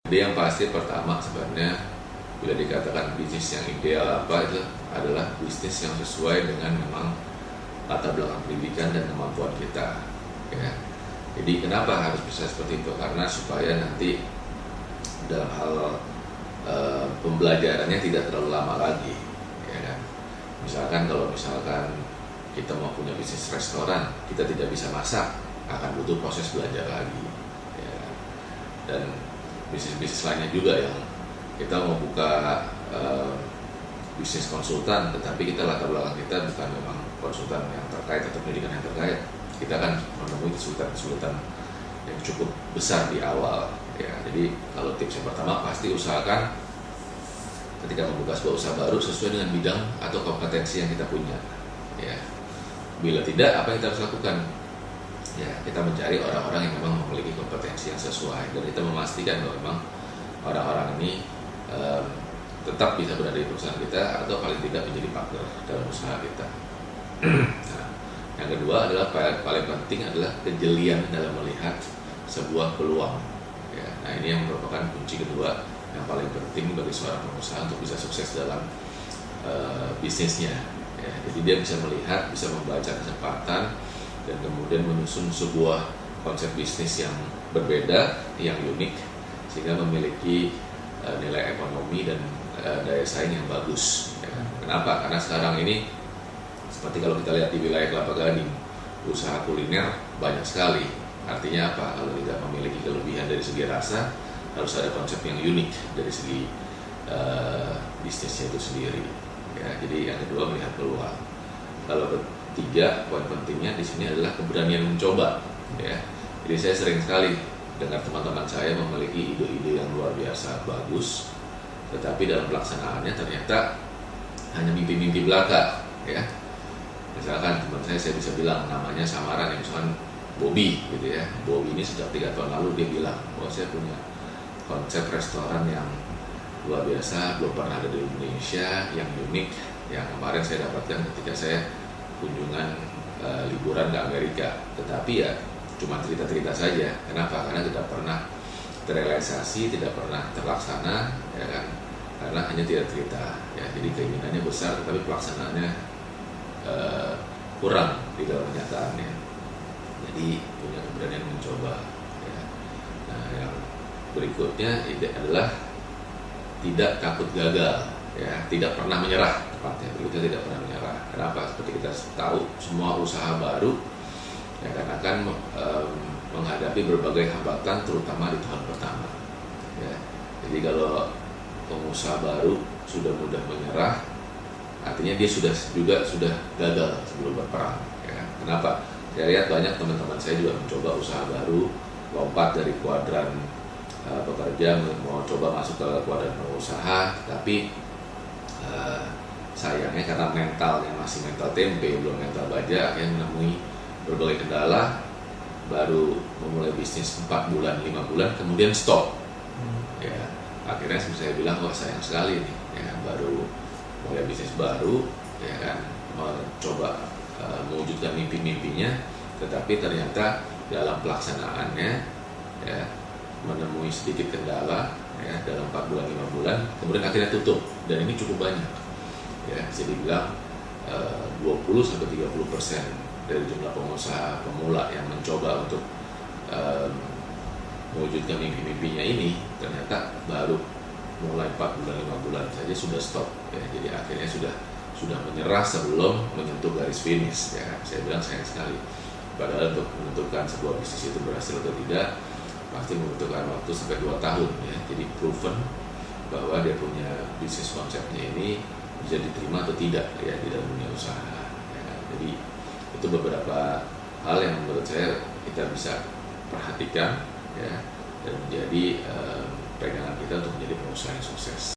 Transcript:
Jadi yang pasti pertama sebenarnya bila dikatakan bisnis yang ideal apa itu adalah bisnis yang sesuai dengan memang latar belakang pendidikan dan kemampuan kita. Ya. Jadi kenapa harus bisa seperti itu? Karena supaya nanti dalam hal pembelajarannya tidak terlalu lama lagi. Ya kan? Kalau misalkan kita mau punya bisnis restoran, kita tidak bisa masak, akan butuh proses belajar lagi. Ya. Dan bisnis-bisnis lainnya juga yang kita mau buka bisnis konsultan, tetapi kita latar belakang kita bukan memang konsultan yang terkait atau pendidikan yang terkait, kita akan menemui kesulitan-kesulitan yang cukup besar di awal. Ya, jadi kalau tips yang pertama pasti usahakan ketika membuka sebuah usaha baru sesuai dengan bidang atau kompetensi yang kita punya. Ya, bila tidak, apa yang kita harus lakukan? Ya, kita mencari orang-orang yang memang memiliki kompetensi yang sesuai dan kita memastikan bahwa memang orang-orang ini tetap bisa berada di perusahaan kita atau paling tidak menjadi partner dalam usaha kita. Nah, yang kedua adalah paling penting adalah kejelian dalam melihat sebuah peluang. Ya, nah ini yang merupakan kunci kedua yang paling penting bagi seorang pengusaha untuk bisa sukses dalam bisnisnya. Ya, jadi dia bisa melihat, bisa membaca kesempatan dan kemudian menyusun sebuah konsep bisnis yang berbeda, yang unik, sehingga memiliki nilai ekonomi dan daya saing yang bagus. Ya. Kenapa? Karena sekarang ini seperti kalau kita lihat di wilayah Kelapa Gading, usaha kuliner banyak sekali. Artinya apa? Kalau tidak memiliki kelebihan dari segi rasa, harus ada konsep yang unik dari segi bisnisnya itu sendiri. Ya, jadi yang kedua melihat peluang. Kalau ketiga, poin pentingnya di sini adalah keberanian mencoba. Ya. Jadi saya sering sekali dengar teman-teman saya memiliki ide-ide yang luar biasa bagus, tetapi dalam pelaksanaannya ternyata hanya mimpi-mimpi belaka. Ya. Misalkan teman saya bisa bilang namanya samaran, yang misalkan Bobby gitu ya. Bobby ini sejak 3 tahun lalu dia bilang bahwa saya punya konsep restoran yang luar biasa, belum pernah ada di Indonesia, yang unik, yang kemarin saya dapatkan ketika saya kunjungan liburan ke Amerika. Tetapi ya cuma cerita-cerita saja. Kenapa? Karena tidak pernah terrealisasi, tidak pernah terlaksana, ya kan? Karena hanya tidak cerita. Ya, jadi keinginannya besar, tetapi pelaksanaannya kurang di dalam kenyataannya. Jadi punya keberanian mencoba. Ya. Nah, yang berikutnya adalah tidak takut gagal, ya, tidak pernah menyerah. Tepatnya berikutnya tidak pernah menyerah. Kenapa? Seperti kita tahu, semua usaha baru ya kan akan menghadapi berbagai hambatan, terutama di tahun pertama. Ya. Jadi kalau pengusaha baru sudah mudah menyerah, artinya dia sudah gagal sebelum berperang. Ya. Kenapa? Saya lihat banyak teman-teman saya juga mencoba usaha baru, lompat dari kuadran pekerja mau coba masuk ke kuadran pengusaha, tapi sayangnya karena mentalnya masih mental tempe, belum mental baja, akhirnya menemui berbagai kendala, baru memulai bisnis 4 bulan, 5 bulan, kemudian stop. Ya, akhirnya saya bilang, wah sayang sekali nih, ya, baru mulai bisnis baru, ya kan, mencoba mewujudkan mimpi-mimpinya, tetapi ternyata dalam pelaksanaannya, ya, menemui sedikit kendala, ya, dalam 4 bulan, 5 bulan, kemudian akhirnya tutup, dan ini cukup banyak. Ya, bisa dibilang 20-30% dari jumlah pengusaha pemula yang mencoba untuk mewujudkan mimpi-mimpinya ini ternyata baru mulai 4 bulan 5 bulan saja sudah stop. Ya, jadi akhirnya sudah menyerah sebelum menyentuh garis finish. Ya, saya bilang sayang sekali. Padahal untuk menentukan sebuah bisnis itu berhasil atau tidak pasti membutuhkan waktu sampai 2 tahun. Ya. Jadi proven bahwa dia punya bisnis konsepnya ini bisa diterima atau tidak ya di dalam dunia usaha. Ya. Jadi itu beberapa hal yang menurut saya kita bisa perhatikan, ya, dan menjadi pegangan kita untuk menjadi pengusaha yang sukses.